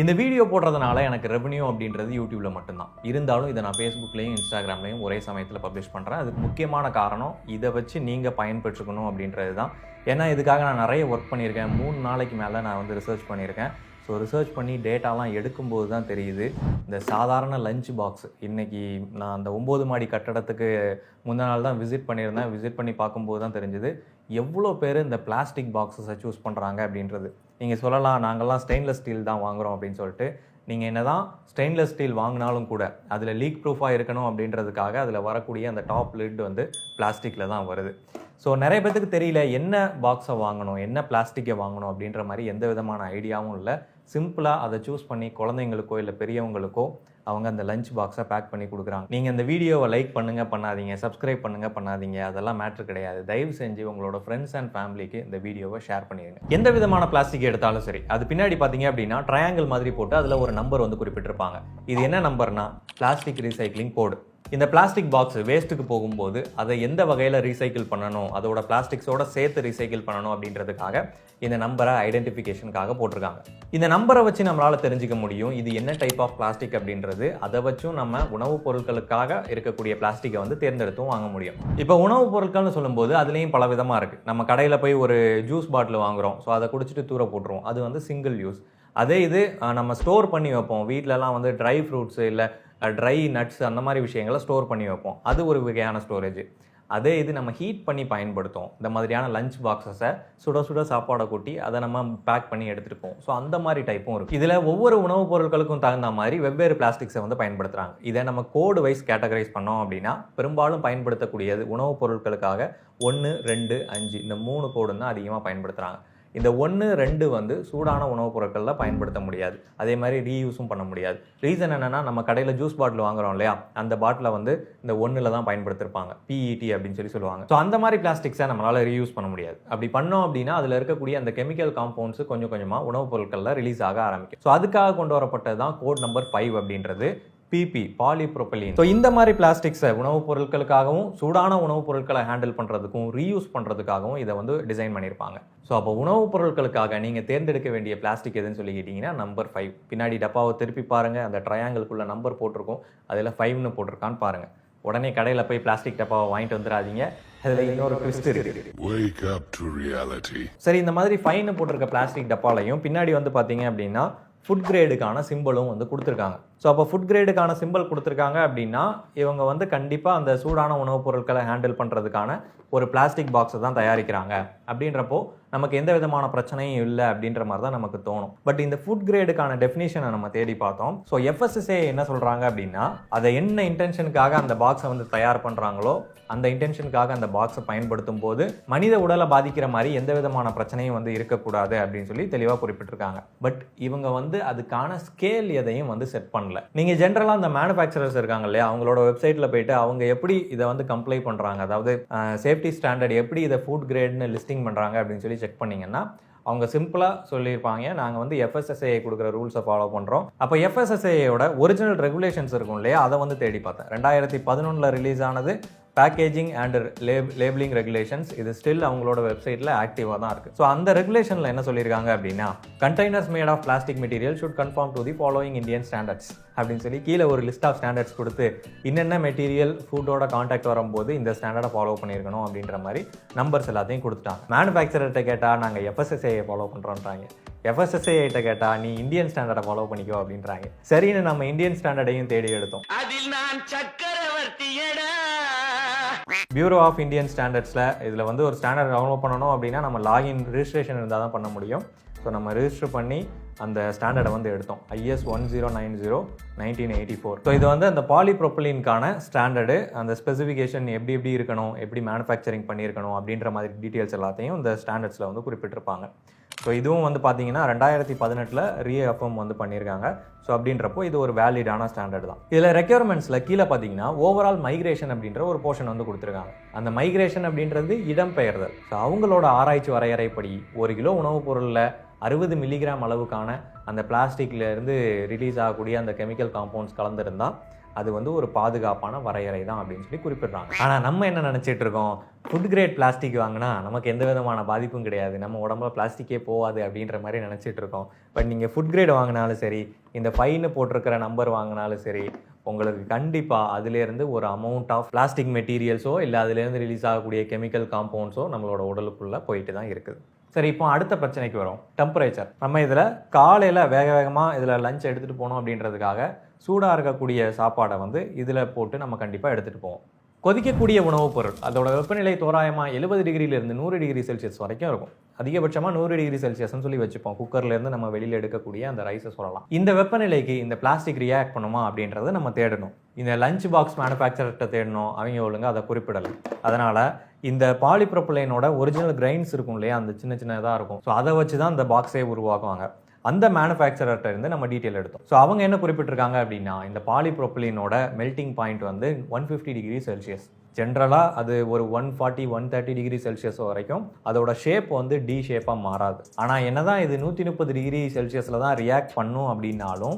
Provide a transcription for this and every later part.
இந்த வீடியோ போடுறதுனால எனக்கு ரெவன்யூ அப்படின்றது யூடியூப்ல மட்டும்தான். இருந்தாலும் இதை நான் ஃபேஸ்புக்லேயும் இன்ஸ்டாகிராம்லையும் ஒரே சமயத்தில் பப்ளிஷ் பண்ணுறேன். அதுக்கு முக்கியமான காரணம் இதை வச்சு நீங்கள் பயன்பெற்றுக்கணும் அப்படின்றது தான். ஏன்னா இதுக்காக நான் நிறைய ஒர்க் பண்ணியிருக்கேன். 3 நாளைக்கு மேலே நான் வந்து ரிசர்ச் பண்ணியிருக்கேன். ஸோ ரிசர்ச் பண்ணி டேட்டாலாம் எடுக்கும்போது தான் தெரியுது, இந்த சாதாரண லஞ்ச் பாக்ஸ் இன்றைக்கி நான் அந்த 9 மாடி கட்டடத்துக்கு முந்தின நாள் தான் விசிட் பண்ணியிருந்தேன். விசிட் பண்ணி பார்க்கும்போது தான் தெரிஞ்சுது எவ்வளோ பேர் இந்த பிளாஸ்டிக் பாக்ஸஸை சூஸ் பண்ணுறாங்க அப்படின்றது. நீங்கள் சொல்லலாம், நாங்கள்லாம் ஸ்டெயின்லெஸ் ஸ்டீல் தான் வாங்குகிறோம் அப்படின்னு சொல்லிட்டு. நீங்கள் என்ன தான் ஸ்டெயின்லெஸ் ஸ்டீல் வாங்கினாலும் கூட அதில் லீக் ப்ரூஃபாக இருக்கணும் அப்படின்றதுக்காக அதில் வரக்கூடிய அந்த டாப் லிட் வந்து பிளாஸ்டிக்கில் தான் வருது. ஸோ நிறைய பேத்துக்கு தெரியல என்ன பாக்ஸை வாங்கணும், என்ன பிளாஸ்டிக்கை வாங்கணும் அப்படின்ற மாதிரி எந்த விதமான ஐடியாவும் இல்லை. சிம்பிளாக அதை சூஸ் பண்ணி குழந்தைங்களுக்கோ இல்லை பெரியவங்களுக்கோ அவங்க அந்த லஞ்ச் பாக்ஸை பேக் பண்ணி கொடுக்குறாங்க. நீங்கள் இந்த வீடியோவை லைக் பண்ணுங்கள் பண்ணாதீங்க, சப்ஸ்கிரைப் பண்ணுங்கள் பண்ணாதீங்க, அதெல்லாம் மேட்ரு கிடையாது. தயவு செஞ்சு உங்களோட ஃப்ரெண்ட்ஸ் அண்ட் ஃபேமிலிக்கு இந்த வீடியோவை ஷேர் பண்ணிடுங்க. எந்த விதமான பிளாஸ்டிக் எடுத்தாலும் சரி, அது பின்னாடி பார்த்தீங்க அப்படின்னா ட்ரையாங்கிள் மாதிரி போட்டு அதில் ஒரு நம்பர் வந்து குறிப்பிட்டிருப்பாங்க. இது என்ன நம்பர்னா பிளாஸ்டிக் ரீசைக்ளிங் கோடு. இந்த பிளாஸ்டிக் பாக்ஸ் வேஸ்ட்டுக்கு போகும்போது அதை எந்த வகையில் ரீசைக்கிள் பண்ணணும், அதோட பிளாஸ்டிக்ஸோட சேர்த்து ரீசைக்கிள் பண்ணணும் அப்படின்றதுக்காக இந்த நம்பரை ஐடென்டிஃபிகேஷனுக்காக போட்டிருக்காங்க. இந்த நம்பரை வச்சு நம்மளால் தெரிஞ்சுக்க முடியும் இது என்ன டைப் ஆஃப் பிளாஸ்டிக் அப்படின்றது. அதை வச்சும் நம்ம உணவுப் பொருட்களுக்காக இருக்கக்கூடிய பிளாஸ்டிக்கை வந்து தேர்ந்தெடுத்தும் வாங்க முடியும். இப்போ உணவுப் பொருட்கள்னு சொல்லும்போது அதுலேயும் பல விதமாக இருக்குது. நம்ம கடையில் போய் ஒரு ஜூஸ் பாட்டில் வாங்குகிறோம், ஸோ அதை குடிச்சிட்டு தூர போட்டுருவோம், அது வந்து சிங்கிள் யூஸ். அதே இது நம்ம ஸ்டோர் பண்ணி வைப்போம், வீட்டிலலாம் வந்து ட்ரை ஃப்ரூட்ஸு இல்லை ட்ரை நட்ஸ் அந்த மாதிரி விஷயங்களை ஸ்டோர் பண்ணி வைப்போம், அது ஒரு வகையான ஸ்டோரேஜ். அதே இது நம்ம ஹீட் பண்ணி பயன்படுத்தும், இந்த மாதிரியான லஞ்ச் பாக்ஸஸை சுட சுட சாப்பாடை கூட்டி அதை நம்ம பேக் பண்ணி எடுத்துகிட்டு போவோம். ஸோ அந்த மாதிரி டைப்பும் இருக்குது. இதில் ஒவ்வொரு உணவுப் பொருட்களுக்கும் தகுந்த மாதிரி வெவ்வேறு பிளாஸ்டிக்ஸை வந்து பயன்படுத்துகிறாங்க. இதை நம்ம கோடு வைஸ் கேட்டகரைஸ் பண்ணோம் அப்படின்னா பெரும்பாலும் பயன்படுத்தக்கூடியது உணவுப் பொருட்களுக்காக 1, 2, 5 இந்த 3 கோடு தான் அதிகமாக பயன்படுத்துகிறாங்க. இந்த 1, 2 வந்து சூடான உணவுப் பொருட்களில் பயன்படுத்த முடியாது, அதே மாதிரி ரீயூஸும் பண்ண முடியாது. ரீசன் என்னென்னா, நம்ம கடையில் ஜூஸ் பாட்டில் வாங்குறோம் இல்லையா, அந்த பாட்டிலை வந்து இந்த 1ல் தான் பயன்படுத்திருப்பாங்க, PET அப்படின்னு சொல்லுவாங்க. ஸோ அந்த மாதிரி பிளாஸ்டிக்ஸை நம்மளால் ரீயூஸ் பண்ண முடியாது. அப்படி பண்ணோம் அப்படின்னா அதில் இருக்கக்கூடிய அந்த கெமிக்கல் காம்பவுண்ட்ஸ் கொஞ்சம் கொஞ்சமாக உணவுப் பொருட்களில் ரிலீஸ் ஆக ஆரம்பிக்கும். ஸோ அதுக்காக கொண்டு வரப்பட்டது தான் கோட் நம்பர் 5 அப்படின்றது, PP பாலிப்ரோபிலீன். ஸோ இந்த மாதிரி பிளாஸ்டிக்ஸை உணவுப் பொருட்களுக்காகவும் சூடான உணவுப் பொருட்களை ஹேண்டில் பண்ணுறதுக்கும் ரீயூஸ் பண்ணுறதுக்காகவும் இதை வந்து டிசைன் பண்ணியிருப்பாங்க. ஸோ அப்போ உணவுப் பொருட்களுக்காக நீங்கள் தேர்ந்தெடுக்க வேண்டிய பிளாஸ்டிக் எதுன்னு சொல்லி கேட்டிங்கன்னா நம்பர் 5. பின்னாடி டப்பாவை திருப்பி பாருங்கள், அந்த ட்ரையாங்கிள்குள்ள நம்பர் போட்டிருக்கும், அதில் 5ன்னு போட்டிருக்கான்னு பாருங்கள். உடனே கடையில் போய் பிளாஸ்டிக் டப்பாவை வாங்கிட்டு வந்துடாதீங்க, அதில் இன்னொரு ட்விஸ்ட் இருக்குது. சரி, இந்த மாதிரி 5ன்னு போட்டிருக்க பிளாஸ்டிக் டப்பாலையும் பின்னாடி வந்து பார்த்தீங்க அப்படின்னா ஃபுட் கிரேடுக்கான சிம்பிளும் வந்து கொடுத்துருக்காங்க. ஸோ அப்போ ஃபுட் கிரேடுக்கான சிம்பிள் கொடுத்துருக்காங்க அப்படின்னா இவங்க வந்து கண்டிப்பாக அந்த சூடான உணவுப் பொருட்களை ஹேண்டில் பண்ணுறதுக்கான ஒரு பிளாஸ்டிக் பாக்ஸை தான் தயாரிக்கிறாங்க. அப்படின்றப்போ நமக்கு எந்த விதமான பிரச்சனையும் இல்லை அப்படின்ற மாதிரி தான் நமக்கு தோணும். பட் இந்த ஃபுட் கிரேடுக்கான டெஃபினிஷனை நம்ம தேடி பார்த்தோம். ஸோ FSSAI என்ன சொல்கிறாங்க அப்படின்னா, அதை என்ன இன்டென்ஷனுக்காக அந்த பாக்ஸை வந்து தயார் பண்ணுறாங்களோ அந்த இன்டென்ஷனுக்காக அந்த பாக்ஸை பயன்படுத்தும் போது மனித உடலை பாதிக்கிற மாதிரி எந்த விதமான பிரச்சனையும் வந்து இருக்கக்கூடாது அப்படின்னு சொல்லி தெளிவாக குறிப்பிட்டிருக்காங்க. பட் இவங்க வந்து அதுக்கான ஸ்கேல் எதையும் வந்து செட் பண்ணல. நீங்கள் ஜென்ரலாக அந்த மேனுஃபேக்சரர்ஸ் இருக்காங்க இல்லையா, அவங்களோட வெப்சைட்டில் போயிட்டு அவங்க எப்படி இதை வந்து கம்ப்ளை பண்ணுறாங்க, அதாவது சேஃப்டி ஸ்டாண்டர்ட் எப்படி இதை ஃபுட் கிரேட்னு லிஸ்டிங் பண்ணுறாங்க அப்படின்னு சொல்லி செக் பண்ணிங்கன்னா அவங்க சிம்பிளாக சொல்லியிருப்பாங்க, நாங்கள் வந்து FSSAI கொடுக்குற ரூல்ஸை ஃபாலோ பண்ணுறோம். அப்போ FSSAIயோட ஒரிஜினல் ரெகுலேஷன்ஸ் இருக்கும் இல்லையா, அதை வந்து தேடி பார்த்தேன். 2011 ரிலீஸ் ஆனது பேக்கேஜிங் அண்ட் லேபிளிங் ரெகுலேஷன்ஸ். இது ஸ்டில் அவங்களோட வெப்சைட்டில் ஆக்டிவாக தான் இருக்குது. ஸோ அந்த ரெகுலேஷனில் என்ன சொல்லியிருக்காங்க அப்படின்னா, containers made of plastic material should conform to the following Indian standards அப்படின்னு சொல்லி கீழே ஒரு லிஸ்ட் ஆஃப் ஸ்டாண்டர்ட்ஸ் கொடுத்து என்னென்ன மெட்டீரியல் ஃபுட்டோட கான்டாக்ட் வரும்போது இந்த ஸ்டாண்டர்டை ஃபாலோ பண்ணியிருக்கணும் அப்படின்ற மாதிரி நம்பர்ஸ் எல்லாத்தையும் கொடுத்துட்டாங்க. மேனுஃபேக்சரர்கிட்ட கேட்டால் நாங்கள் FSSAI ஃபாலோ பண்ணுறோன்றாங்க, FSSAI கேட்டால் நீ இந்தியன் ஸ்டாண்டர்டை ஃபாலோ பண்ணிக்கோ அப்படின்றாங்க. சரின்னு நம்ம இந்தியன் ஸ்டாண்டர்டையும் தேடி எடுத்தோம். அதில் நான் சக்கரவர்த்தியடா. பியூரோ ஆஃப் இந்தியன் ஸ்டாண்டர்ட்ஸில் இதில் வந்து ஒரு ஸ்டாண்டர்ட் டவுன்லோட் பண்ணணும் அப்படின்னா நம்ம லாகின் ரிஜிஸ்ட்ரேஷன் இருந்தால் தான் பண்ண முடியும். ஸோ நம்ம ரிஜிஸ்டர் பண்ணி அந்த ஸ்டாண்டர்டை வந்து எடுத்தோம், IS 1090/1984. ஸோ இது வந்து அந்த பாலிப்ரோபிலீனுக்கான ஸ்டாண்டர்டு, அந்த ஸ்பெசிஃபிகேஷன் எப்படி இருக்கணும், எப்படி மேனுஃபேக்சரிங் பண்ணியிருக்கணும் அப்படின்ற மாதிரி டீட்டெயில்ஸ் எல்லாத்தையும் இந்த ஸ்டாண்டர்ட்ஸில் வந்து குறிப்பிட்டிருப்பாங்க. ஸோ இதுவும் வந்து பார்த்தீங்கன்னா 2018 ரீஅஃபர்ம் வந்து பண்ணியிருக்காங்க. ஸோ அப்படின்றப்போ இது ஒரு வேலிடான ஸ்டாண்டர்ட் தான். இதில் ரெக்யர்மெண்ட்ஸில் கீழே பார்த்தீங்கன்னா ஓவரால் மைக்ரேஷன் அப்படின்ற ஒரு போர்ஷன் வந்து கொடுத்துருக்காங்க. அந்த மைக்ரேஷன் அப்படின்றது இடம்பெயர்தல். ஸோ அவங்களோட ஆராய்ச்சி வரையறைப்படி 1 கிலோ உணவுப் பொருளில் 60 மில்லிகிராம் அளவுக்கான அந்த பிளாஸ்டிக்லேருந்து ரிலீஸ் ஆகக்கூடிய அந்த கெமிக்கல் காம்பவுண்ட்ஸ் கலந்துருந்தால் அது வந்து ஒரு பாதுகாப்பான வரையறை தான் அப்படின்னு சொல்லி குறிப்பிடுறாங்க. ஆனால் நம்ம என்ன நினச்சிட்டு இருக்கோம், ஃபுட் கிரேட் பிளாஸ்டிக் வாங்கினா நமக்கு எந்த விதமான பாதிப்பும் கிடையாது, நம்ம உடம்புல பிளாஸ்டிக்கே போகாது அப்படின்ற மாதிரி நினச்சிட்டு இருக்கோம். பட் நீங்கள் ஃபுட் கிரேட் வாங்கினாலும் சரி, இந்த ஃபைன்னு போட்டிருக்கிற நம்பர் வாங்கினாலும் சரி, உங்களுக்கு கண்டிப்பாக அதுலேருந்து ஒரு அமௌண்ட் ஆஃப் பிளாஸ்டிக் மெட்டீரியல்ஸோ இல்லை அதுலேருந்து ரிலீஸ் ஆகக்கூடிய கெமிக்கல் காம்பவுண்ட்ஸோ நம்மளோட உடலுக்குள்ளே போயிட்டு தான் இருக்குது. சரி, இப்போ அடுத்த பிரச்சனைக்கு வரும், டெம்பரேச்சர். நம்ம இதில் காலையில் வேக வேகமாக இதில் லஞ்ச் எடுத்துகிட்டு போகணும் அப்படின்றதுக்காக சூடாக இருக்கக்கூடிய சாப்பாடை வந்து இதில் போட்டு நம்ம கண்டிப்பாக எடுத்துகிட்டு போவோம். கொதிக்கக்கூடிய உணவுப் பொருள் அதோட வெப்பநிலை தோராயமாக 70 டிகிரியிலிருந்து 100 டிகிரி செல்சியஸ் வரைக்கும் இருக்கும். அதிகபட்சமாக 100 டிகிரி செல்சியஸ்ன்னு சொல்லி வச்சுப்போம். குக்கர்லேருந்து நம்ம வெளியில் எடுக்கக்கூடிய அந்த ரைஸை சொல்லலாம். இந்த வெப்பநிலைக்கு இந்த பிளாஸ்டிக் ரியாக்ட் பண்ணுமா அப்படின்றத நம்ம தேடணும். இந்த லஞ்ச் பாக்ஸ் மேனுஃபேக்சர்கிட்ட தேடணும், அவங்க ஒழுங்காக அதை குறிப்பிடலை. அதனால் இந்த பாலிப்ரோபிலைனோட ஒரிஜினல் கிரைன்ஸ் இருக்கும் இல்லையா, அந்த சின்ன சின்னதாக இருக்கும். ஸோ அதை வச்சு தான் இந்த பாக்ஸே உருவாக்குவாங்க. அந்த மேனுஃபேக்சரர்கிட்ட இருந்து நம்ம டீட்டெயில் எடுத்தோம். ஸோ அவங்க என்ன குறிப்பிட்டிருக்காங்க அப்படின்னா, இந்த பாலிப்ரோபிலினோட மெல்டிங் பாயிண்ட் வந்து 150 டிகிரி செல்சியஸ். ஜென்ரலாக அது ஒரு 140 130 டிகிரி செல்சியஸ் வரைக்கும் அதோட ஷேப் வந்து டி ஷேப்பாக மாறாது. ஆனால் என்னதான் இது 130 டிகிரி செல்சியஸில் தான் ரியாக்ட் பண்ணும் அப்படின்னாலும்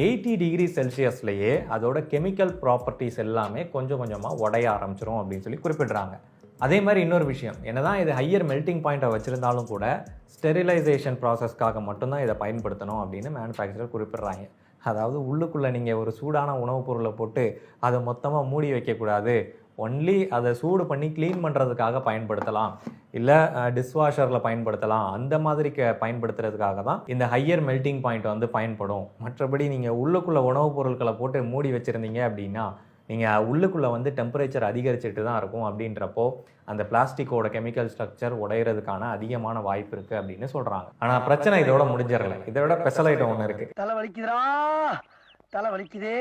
80 டிகிரி செல்சியஸ்லேயே அதோட கெமிக்கல் ப்ராப்பர்ட்டிஸ் எல்லாமே கொஞ்சம் கொஞ்சமாக உடைய ஆரம்பிச்சிரும் அப்படின்னு சொல்லி குறிப்பிடுறாங்க. அதே மாதிரி இன்னொரு விஷயம், என்னதான் இது ஹையர் மெல்டிங் பாயிண்ட்டை வச்சுருந்தாலும் கூட ஸ்டெரிலைசேஷன் ப்ராசஸ்க்காக மட்டும்தான் இதை பயன்படுத்தணும் அப்படின்னு மேனுஃபேக்சரர் குறிப்பிட்றாங்க. அதாவது உள்ளுக்குள்ளே நீங்கள் ஒரு சூடான உணவுப் பொருளை போட்டு அதை மொத்தமாக மூடி வைக்கக்கூடாது, ஒன்லி அதை சூடு பண்ணி க்ளீன் பண்ணுறதுக்காக பயன்படுத்தலாம், இல்லை டிஷ்வாஷரில் பயன்படுத்தலாம், அந்த மாதிரி பயன்படுத்துறதுக்காக தான் இந்த ஹையர் மெல்டிங் பாயிண்ட் வந்து பயன்படும். மற்றபடி நீங்கள் உள்ளுக்குள்ளே உணவுப் பொருட்களை போட்டு மூடி வச்சுருந்தீங்க அப்படின்னா நீங்கள் உள்ளுக்குள்ளே வந்து டெம்பரேச்சர் அதிகரிச்சுட்டு தான் இருக்கும். அப்படின்றப்போ அந்த பிளாஸ்டிக்கோட கெமிக்கல் ஸ்ட்ரக்சர் உடையிறதுக்கான அதிகமான வாய்ப்பு இருக்குது அப்படின்னு சொல்கிறாங்க. ஆனால் பிரச்சனை இதோட முடிஞ்சிடலை. இதோட ஸ்பெஷல் ஐட்டம் ஒன்று இருக்குது. தலை வலிக்குதுடா, தலை வலிக்குதே.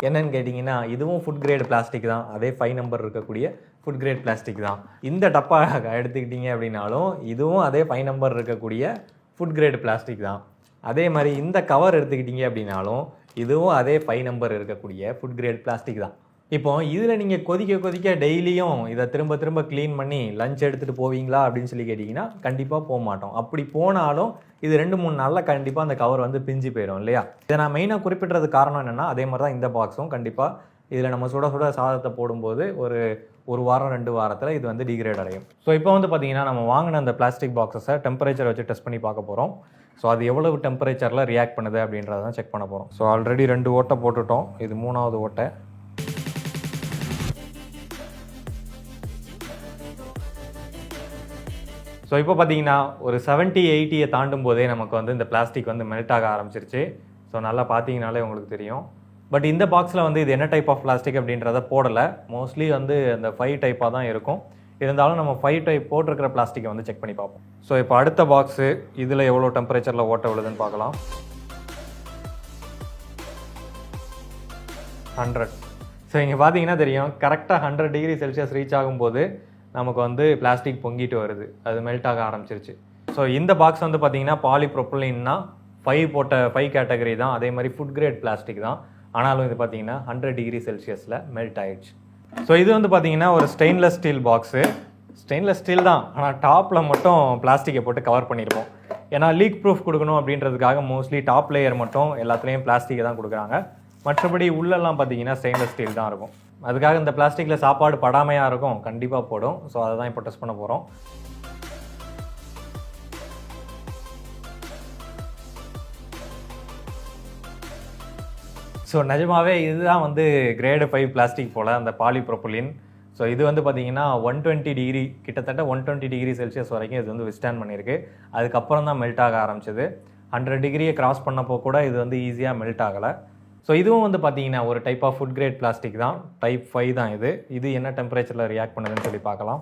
என்னன்னு கேட்டிங்கன்னா, இதுவும் ஃபுட் கிரேட் பிளாஸ்டிக் தான். அதே 5 நம்பர் இருக்கக்கூடிய ஃபுட் கிரேட் பிளாஸ்டிக் தான். இந்த டப்பா எடுத்துக்கிட்டிங்க அப்படின்னாலும் இதுவும் அதே 5 நம்பர் இருக்கக்கூடிய ஃபுட் கிரேட் பிளாஸ்டிக் தான். அதே மாதிரி இந்த கவர் எடுத்துக்கிட்டிங்க அப்படின்னாலும் இதுவும் அதே 5 நம்பர் இருக்கக்கூடிய ஃபுட் கிரேட் பிளாஸ்டிக் தான். இப்போ இதில் நீங்கள் கொதிக்க டெய்லியும் இதை திரும்ப திரும்ப க்ளீன் பண்ணி லஞ்ச் எடுத்துகிட்டு போவீங்களா அப்படின்னு சொல்லி கேட்டிங்கன்னா கண்டிப்பாக போக மாட்டோம். அப்படி போனாலும் இது 2-3 நாளில் கண்டிப்பாக அந்த கவர் வந்து பிஞ்சு போயிடும் இல்லையா. இதை நான் மெயினாக குறிப்பிட்றது காரணம் என்னென்னா, அதே மாதிரி தான் இந்த பாக்ஸும் கண்டிப்பாக இதில் நம்ம சுட சாதத்தை போடும்போது ஒரு வாரம் 2 வாரத்தில் இது வந்து டிகிரேட் அடையும். ஸோ இப்போ வந்து பார்த்திங்கன்னா நம்ம வாங்கின அந்த பிளாஸ்டிக் பாக்ஸஸை டெம்பரேச்சர் வச்சு டெஸ்ட் பண்ணி பார்க்க போகிறோம். ஸோ அது எவ்வளவு டெம்பரேச்சரில் ரியாக்ட் பண்ணுது அப்படின்றத தான் செக் பண்ண போகிறோம். ஸோ ஆல்ரெடி 2 ஓட்டை போட்டுட்டோம், இது 3வது ஓட்டை. ஸோ இப்போ பார்த்தீங்கன்னா ஒரு 70-80 தாண்டும் போதே நமக்கு வந்து இந்த பிளாஸ்டிக் வந்து மெல்ட் ஆக ஆரம்பிச்சிருச்சு. ஸோ நல்லா பார்த்தீங்கனாலே உங்களுக்கு தெரியும். பட் இந்த பாக்ஸில் வந்து இது என்ன டைப் ஆஃப் பிளாஸ்டிக் அப்படின்றத போடலை. மோஸ்ட்லி வந்து அந்த 5 டைப்பாக தான் இருக்கும். இருந்தாலும் நம்ம 5 டைப் போட்டிருக்கிற பிளாஸ்டிக்கை வந்து செக் பண்ணி பார்ப்போம். ஸோ இப்போ அடுத்த பாக்ஸு, இதில் எவ்வளோ டெம்பரேச்சரில் ஓட்ட விழுதுன்னு பார்க்கலாம். 100. ஸோ இங்கே பார்த்தீங்கன்னா தெரியும், கரெக்டாக 100 டிகிரி செல்சியஸ் ரீச் ஆகும்போது நமக்கு வந்து பிளாஸ்டிக் பொங்கிட்டு வருது, அது மெல்ட் ஆக ஆரம்பிச்சிருச்சு. ஸோ இந்த பாக்ஸ் வந்து பார்த்தீங்கன்னா பாலிப்ரோபிலின்னா 5 கேட்டகரி தான். அதே மாதிரி ஃபுட் கிரேட் பிளாஸ்டிக் தான். ஆனாலும் இது பார்த்தீங்கன்னா 100 டிகிரி செல்சியஸில் மெல்ட் ஆயிடுச்சு. ஸோ இது வந்து பார்த்தீங்கன்னா ஒரு stainless steel box. Stainless steel தான், ஆனால் டாப்பில் மட்டும் பிளாஸ்டிக்கை போட்டு கவர் பண்ணியிருப்போம். ஏன்னா லீக் ப்ரூஃப் கொடுக்கணும் அப்படின்றதுக்காக மோஸ்ட்லி டாப் லேயர் மட்டும் எல்லாத்துலேயும் பிளாஸ்டிக்கை தான் கொடுக்குறாங்க. மற்றபடி உள்ளெல்லாம் பார்த்தீங்கன்னா ஸ்டெயின்லெஸ் ஸ்டீல் தான் இருக்கும். அதுக்காக இந்த பிளாஸ்டிக்கில் சாப்பாடு படாமையாக இருக்கும், கண்டிப்பாக போடும். ஸோ அதை தான் இப்போ டெஸ்ட் பண்ண போகிறோம். ஸோ நிஜமாவே இதுதான் வந்து கிரேடு 5 பிளாஸ்டிக் போல் அந்த பாலிப்ரோபிலின். ஸோ இது வந்து பார்த்தீங்கன்னா 120 டிகிரி, கிட்டத்தட்ட 120 டிகிரி செல்சியஸ் வரைக்கும் இது வந்து விஸ்டாண்ட் பண்ணியிருக்கு. அதுக்கப்புறம் தான் மெல்ட் ஆக ஆரம்பிச்சது. 100 டிகிரியை கிராஸ் பண்ணப்போ கூட இது வந்து ஈஸியாக மெல்ட் ஆகலை. ஸோ இதுவும் வந்து பார்த்தீங்கன்னா ஒரு type of food grade plastic தான், டைப் 5 தான் இது. இது என்ன டெம்பரேச்சரில் ரியாக்ட் பண்ணுதுன்னு சொல்லி பார்க்கலாம்.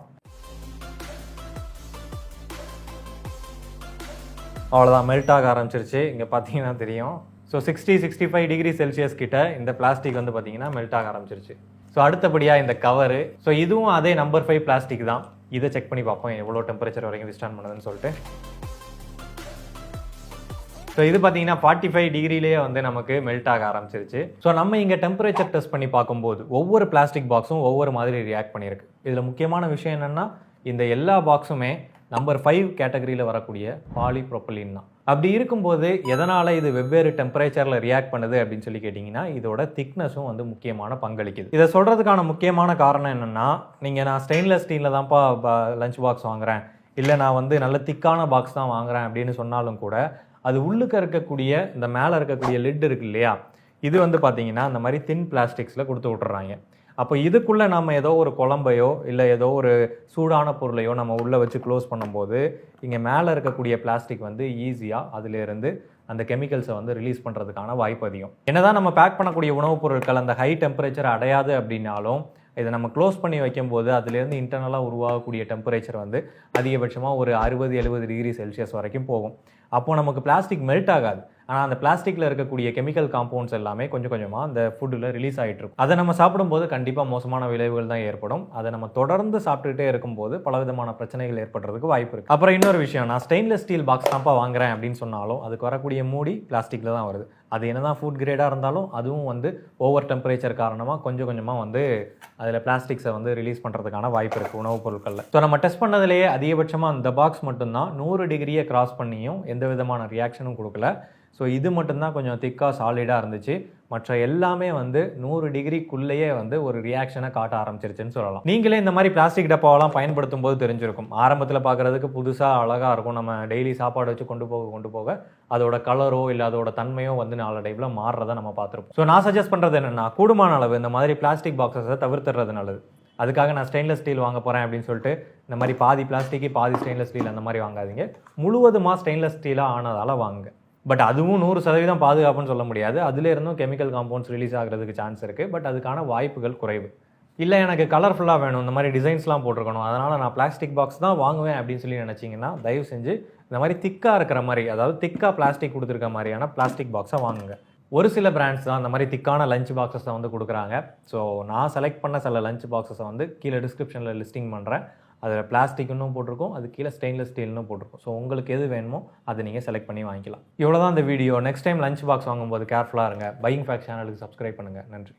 அவ்வளோதான், மெல்ட் ஆக ஆரம்பிச்சிருச்சு. இங்கே பார்த்தீங்கன்னா தெரியும். ஸோ 60-65 டிகிரி செல்சியஸ் கிட்ட இந்த பிளாஸ்டிக் வந்து பார்த்தீங்கன்னா மெல்ட் ஆக ஆரம்பிச்சிருச்சு. ஸோ அடுத்தபடியாக இந்த கவரு. ஸோ இதுவும் அதே நம்பர் 5 பிளாஸ்டிக் தான். இதை செக் பண்ணி பார்ப்போம் எவ்வளோ டெம்பரேச்சர் வரைக்கும் விஸ்டாண்ட் பண்ணுதுன்னு சொல்லிட்டு. ஸோ இது பார்த்தீங்கன்னா 45 டிகிரிலேயே வந்து நமக்கு மெல்ட் ஆக ஆரம்பிச்சிருச்சு. ஸோ நம்ம இங்கே டெம்பரேச்சர் டெஸ்ட் பண்ணி பார்க்கும்போது ஒவ்வொரு பிளாஸ்டிக் பாக்ஸும் ஒவ்வொரு மாதிரி ரியாக்ட் பண்ணியிருக்கு. இதில் முக்கியமான விஷயம் என்னென்னா, இந்த எல்லா பாக்ஸுமே நம்பர் 5 கேட்டகரியில் வரக்கூடிய பாலிப்ரோபிலீன் தான். அப்படி இருக்கும்போது எதனால் இது வெவ்வேறு டெம்பரேச்சரில் ரியாக்ட் பண்ணுது அப்படின்னு சொல்லி கேட்டிங்கன்னா இதோட திக்னஸும் வந்து முக்கியமான பங்களிக்குது. இதை சொல்கிறதுக்கான முக்கியமான காரணம் என்னென்னா, நான் ஸ்டெயின்லெஸ் ஸ்டீலில் தான்ப்பா லஞ்ச் பாக்ஸ் வாங்குகிறேன், இல்லை நான் வந்து நல்ல திக்கான பாக்ஸ் தான் வாங்குகிறேன் அப்படின்னு சொன்னாலும் கூட அது உள்ளுக்க இருக்கக்கூடிய இந்த மேலே இருக்கக்கூடிய லிட் இருக்கு இல்லையா, இது வந்து பார்த்தீங்கன்னா அந்த மாதிரி தின் பிளாஸ்டிக்ஸில் கொடுத்து விட்டுறாங்க. அப்போ இதுக்குள்ளே நம்ம ஏதோ ஒரு குழம்பையோ இல்லை ஏதோ ஒரு சூடான பொருளையோ நம்ம உள்ளே வச்சு க்ளோஸ் பண்ணும்போது இங்கே மேலே இருக்கக்கூடிய பிளாஸ்டிக் வந்து ஈஸியாக அதிலேருந்து அந்த கெமிக்கல்ஸை வந்து ரிலீஸ் பண்ணுறதுக்கான வாய்ப்பு அதிகம். என்னதான் நம்ம பேக் பண்ணக்கூடிய உணவுப் பொருட்கள் அந்த ஹை டெம்பரேச்சர் அடையாது அப்படின்னாலும் இதை நம்ம க்ளோஸ் பண்ணி வைக்கும்போது அதுலேருந்து இன்டர்னலாக உருவாகக்கூடிய டெம்பரேச்சர் வந்து அதிகபட்சமாக ஒரு 60-70 டிகிரி செல்சியஸ் வரைக்கும் போகும். அப்போது நமக்கு பிளாஸ்டிக் மெல்ட் ஆகாது, ஆனால் அந்த பிளாஸ்டிக்கில் இருக்கக்கூடிய கெமிக்கல் காம்பவுண்ட்ஸ் எல்லாமே கொஞ்சம் கொஞ்சமாக அந்த ஃபுட்டில் ரிலீஸ் ஆகிட்டு இருக்கும். அதை நம்ம சாப்பிடும்போது கண்டிப்பாக மோசமான விளைவுகள் தான் ஏற்படும். அதை நம்ம தொடர்ந்து சாப்பிட்டுக்கிட்டே இருக்கும்போது பலவிதமான பிரச்சனைகள் ஏற்படுறதுக்கு வாய்ப்பு இருக்குது. அப்புறம் இன்னொரு விஷயம், நான் ஸ்டெயின்லெஸ் ஸ்டீல் பாக்ஸ் தான்ப்பா வாங்குறேன் அப்படின்னு சொன்னாலும் அதுக்கு வரக்கூடிய மூடி பிளாஸ்டிக்கில் தான் வருது. அது என்ன தான் ஃபுட் கிரேடாக இருந்தாலும் அதுவும் வந்து ஓவர் டெம்பரேச்சர் காரணமாக கொஞ்சம் கொஞ்சமாக வந்து அதில் பிளாஸ்டிக்ஸை வந்து ரிலீஸ் பண்ணுறதுக்கான வாய்ப்பு இருக்குது உணவுப் பொருட்களில். ஸோ நம்ம டெஸ்ட் பண்ணதுலேயே அதிகபட்சமாக அந்த பாக்ஸ் மட்டும்தான் 100 டிகிரியை கிராஸ் பண்ணியும் எந்த விதமான ரியாக்ஷனும் கொடுக்கல. ஸோ இது மட்டும்தான் கொஞ்சம் திக்காக சாலிடாக இருந்துச்சு. மற்ற எல்லாமே வந்து 100 டிகிரிக்குள்ளேயே வந்து ஒரு ரியாக்ஷனை காட்ட ஆரம்பிச்சிருச்சுன்னு சொல்லலாம். நீங்களே இந்த மாதிரி பிளாஸ்டிக் டப்பாவெல்லாம் பயன்படுத்தும் போது தெரிஞ்சிருக்கும். ஆரம்பத்தில் பார்க்குறதுக்கு புதுசாக அழகாக இருக்கும். நம்ம டெய்லி சாப்பாடு வச்சு கொண்டு போக அதோட கலரோ இல்லை அதோட தன்மையோ வந்து நாளடைவில் மாறுறதை நம்ம பார்த்துருப்போம். ஸோ நான் சஜஸ்ட் பண்ணுறது என்னென்னா, கூடுமான அளவு இந்த மாதிரி பிளாஸ்டிக் பாக்ஸஸை தவிர்த்துறது நல்லது. அதுக்காக நான் ஸ்டெயின்லெஸ் ஸ்டீல் வாங்க போகிறேன் அப்படின்னு சொல்லிட்டு இந்த மாதிரி பாதி பிளாஸ்டிக்கு பாதி ஸ்டெயின்லெஸ் ஸ்டீல் அந்த மாதிரி வாங்காதீங்க. முழுவதுமாக ஸ்டெயின்லெஸ் ஸ்டீலாக ஆனதால் வாங்குங்க. பட் அதுவும் 100% பாதுகாப்புன்னு சொல்ல முடியாது. அதுலேருந்தும் கெமிக்கல் காம்பவுண்ட்ஸ் ரிலீஸ் ஆகிறதுக்கு சான்ஸ் இருக்குது. பட் அதுக்கான வாய்ப்புகள் குறைவு. இல்லை எனக்கு கலர்ஃபுல்லாக வேணும், இந்த மாதிரி டிசைன்ஸ்லாம் போட்டிருக்கணும், அதனால் நான் பிளாஸ்டிக் பாக்ஸ் தான் வாங்குவேன் அப்படின்னு சொல்லி நினச்சிங்கன்னா தயவு செஞ்சு இந்த மாதிரி திக்காக இருக்கிற மாதிரி, அதாவது திக்காக பிளாஸ்டிக் கொடுத்துருக்க மாதிரியான பிளாஸ்டிக் பாக்ஸை வாங்குங்க. ஒரு சில பிராண்ட்ஸ் தான் இந்த மாதிரி திக்கான லஞ்ச் பாக்ஸஸை வந்து கொடுக்குறாங்க. ஸோ நான் செலக்ட் பண்ண சில லஞ்ச் பாக்ஸஸை வந்து கீழே டிஸ்கிரிப்ஷனில் லிஸ்டிங் பண்ணுறேன். அதில் பிளாஸ்டிக்னு போட்டிருக்கோம், அது கீழே ஸ்டெயின்லெஸ் ஸ்டீல்னு போட்டிருக்கோம். ஸோ உங்களுக்கு எது வேணுமோ அதை நீங்கள் செலக்ட் பண்ணி வாங்கிக்கலாம். இவ்வளோ தான் இந்த video. Next time lunch box வாங்கும்போது கேர்ஃபுல்லாக இருங்க. பையிங் ஃபேக்ட் சேனலுக்கு சப்ஸ்கிரைப் பண்ணுங்கள். நன்றி.